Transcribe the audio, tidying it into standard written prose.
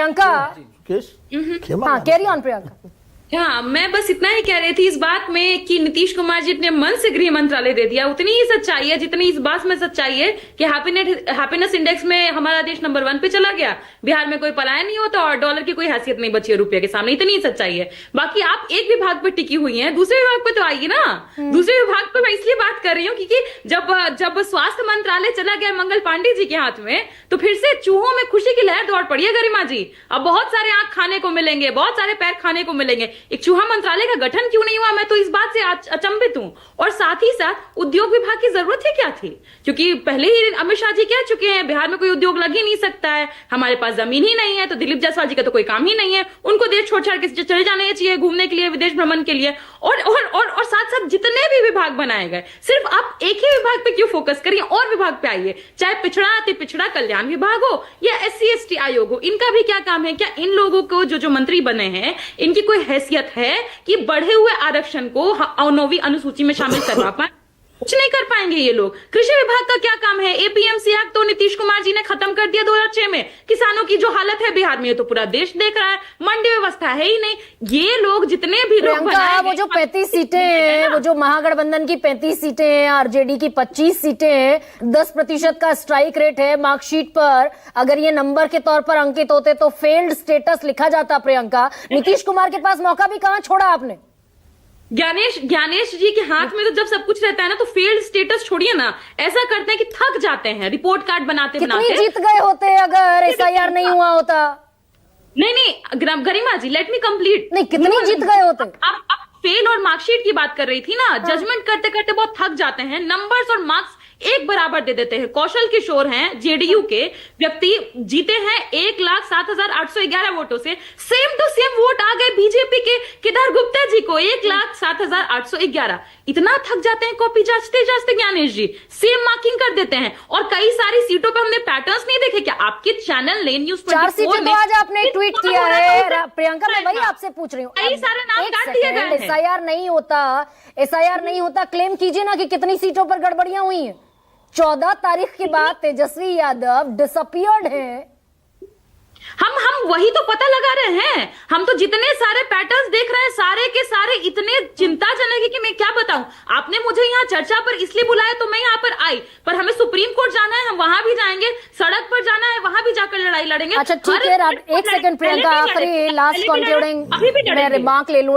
प्रियंका, हाँ carry on Priyanka. हाँ, मैं बस इतना ही कह रही थी इस बात में कि नीतीश कुमार जी ने मन से गृह मंत्रालय दे दिया, उतनी ही सच्चाई है जितनी इस बात में सच्चाई है कि हैप्पीनेस इंडेक्स में हमारा देश नंबर 1 पे चला गया, बिहार में कोई पलायन नहीं होता और डॉलर की कोई हैसियत नहीं बची है रुपये के सामने, इतनी ही सच्चाई है। बाकी आप एक विभाग पे टिकी हुई हैं, दूसरे विभाग पे तो आइए ना। दूसरे विभाग पे मैं इसलिए बात कर रही हूँ क्योंकि जब स्वास्थ्य मंत्रालय चला गया मंगल पांडे जी के हाथ में, तो फिर से चूहों में खुशी की लहर दौड़ पड़ी है गरिमा जी। अब बहुत सारे आंख खाने को मिलेंगे, बहुत सारे पैर खाने को मिलेंगे। एक चूहा मंत्रालय का गठन क्यों नहीं हुआ, मैं तो इस बात से अचंभित हूं। और साथ ही साथ उद्योग विभाग की जरूरत ही क्या थी, क्योंकि पहले ही अमित शाह जी कह चुके हैं बिहार में कोई उद्योग लग ही नहीं सकता है, हमारे पास जमीन ही नहीं है, तो दिलीप जायसवाल जी का तो कोई काम ही नहीं है, उनको देश छोड़ छाड़ के चले जाने चाहिए घूमने के लिए, विदेश भ्रमण के लिए। और साथ साथ जितने भी विभाग बनाए गए, सिर्फ आप एक ही विभाग पे क्यों फोकस करिए, और विभाग पे आइए, चाहे पिछड़ा अति पिछड़ा कल्याण विभाग हो या SC/ST आयोग हो, इनका भी क्या काम है? क्या इन लोगों को जो मंत्री बने हैं इनकी कोई हैसियत है कि बढ़े हुए आरक्षण को 9वीं अनुसूची में शामिल करवा पाए? कुछ नहीं कर पाएंगे ये लोग। कृषि विभाग का क्या काम है? APMC एक्ट तो नीतीश कुमार जी ने खत्म कर दिया 2006 में। किसानों की जो हालत है बिहार में, ये तो पूरा देश देख रहा है, मंडी व्यवस्था है ही नहीं। ये लोग जितने भी लोग बनाए, वो जो 35 सीटें हैं, वो जो महागठबंधन की 35 सीटें हैं, RJD की 25 सीटें हैं, 10% का स्ट्राइक रेट है मार्कशीट पर, अगर ये नंबर के तौर पर अंकित होते तो फेल्ड स्टेटस लिखा जाता। प्रियंका, नीतीश कुमार के पास मौका भी कहां छोड़ा आपने? ज्ञानेश जी के हाथ में तो जब सब कुछ रहता है ना, तो फेल्ड स्टेटस छोड़िए ना, ऐसा करते हैं कि थक जाते हैं रिपोर्ट कार्ड बनाते बनाते। कितनी जीत गए होते अगर SIR नहीं हुआ होता? नहीं गरिमा जी, लेट मी कंप्लीट। नहीं, कितनी जीत गए होते? आप फेल और मार्कशीट की बात कर रही थी ना। जजमेंट करते करते बहुत थक जाते हैं, नंबर्स और मार्क्स एक बराबर दे देते हैं। कौशल किशोर हैं JDU के व्यक्ति, जीते हैं 1,07,811 वोटों से, सेम टू सेम वोट आ गए बीजेपी के केदार गुप्ता जी को 1,07,811। इतना थक जाते हैं कॉपी जांचते जांचते ज्ञानेश जी, सेम मार्किंग कर देते हैं। और कई सारी सीटों पर हमने पैटर्न्स नहीं देखे क्या? आपके चैनल ने न्यूज़ 4 सीटें तो आज आपने ट्वीट किया है प्रियंका, मैं वही आपसे पूछ रही हूँ। कई सारे नाम काट दिए गए हैं। SIR नहीं होता, क्लेम कीजिए ना कि कितनी सीटों पर गड़बड़ियां हुई हैं। 14 तारीख के बाद तेजस्वी यादव डिसअपियर्ड हैं। हम वही तो पता लगा रहे हैं। हम तो जितने सारे पैटर्न्स देख रहे हैं, सारे के सारे इतने चिंताजनक है कि मैं क्या बताऊं। आपने मुझे यहाँ चर्चा पर इसलिए बुलाया तो मैं यहाँ पर आई, पर हमें सुप्रीम कोर्ट जाना है, हम वहां भी जाएंगे, सड़क पर जाना है, वहां भी जाकर लड़ाई लड़ेंगे। अच्छा ठीक है, 1 सेकंड प्रियंका, आखिरी लास्ट कंक्लूडिंग मैं रिमार्क ले लूं।